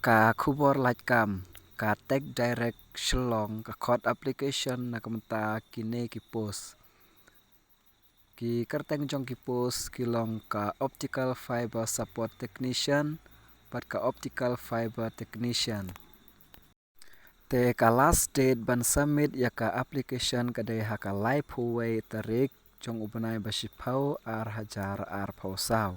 Ka khubor lajkam ka tek direct shlong ka khot application na kamta kine ki post ki kerteng jong ki post kilong ka optical fiber support technician pat ka optical fiber technician te ka last date ban submit ya ka application kadai haka live huway tarik jong ubanai basipau ar hajar ar pausau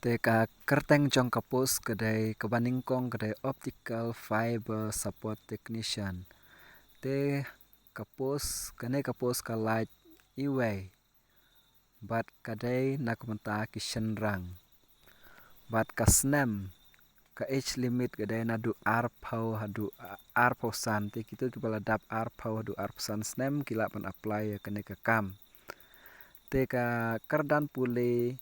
te ka kerteng jong ka post kadai kabaningkong kadai optical fiber support technician te ka post ka light iway bat kadai nakmenta kishenrang bat ka snem ka age limit kadai nadu ar pausan te kito ki baladap ar pau hadu ar pausan snem kila pan apply ya kane ka kam te ka kardan pule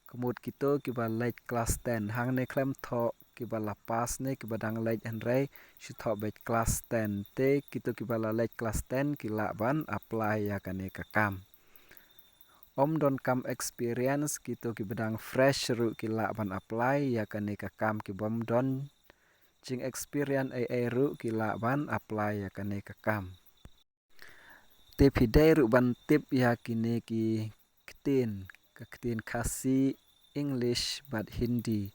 kemud kito ki ba late class 10 hang ne klem tho ki ba lapas ne ki badang late henry shi tho bet class 10 te kito ki bala late class 10 kila ban apply ya kane ka kam om don kam experience kito ki badang fresh ru kila ban apply ya kane ka kam ki bom don jing experience ai ru kila ban apply ya kane ka kam te pidai ru ban tip ya kine ki ktin khasi English but Hindi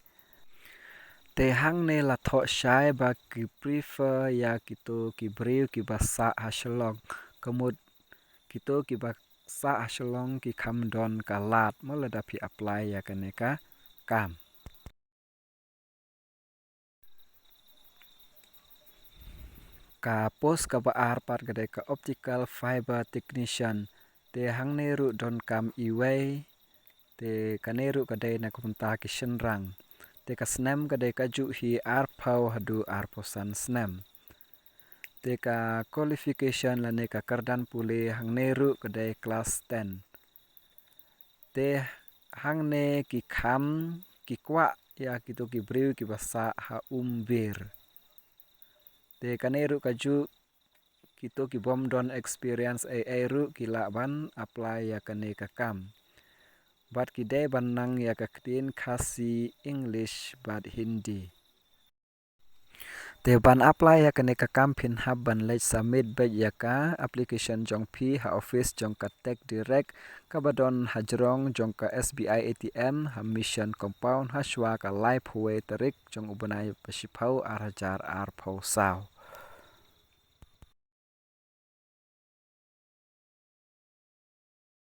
te hang ne la tho shai ba ki prefer ya kito ki briu ki basa hashlong kemud kito ki basa hashlong ki kham don ka lat mola dapi apply ya kane ka kam ka post ka baar pat kadai ka optical fiber technician te hang ne ru don kam iway te kaneru kadai na kumta ki shenrang te ka snem kadai ka ju hi ar pau hadu ar posan snem te ka qualification la ne ka kardan pule hang ne ru kadai class 10 te hang ne ki kham ki kwa ya kito ki briu ki basa ha bir te kaneru kaju kito ki bom don experience ai ru kila ban apply ya kane ka kam bat kidai ban nang ya ka ktin khasi English but Hindi te ban apply ya kane ka kam phin hab ban late submit bet ya ka application jong phi ha office jong ka tek direct ka badon hajrong jong ka SBI ATM ha mission compound ha shwa ka live huwe tarik jong ubanai pasipau ar hajar ar phau sao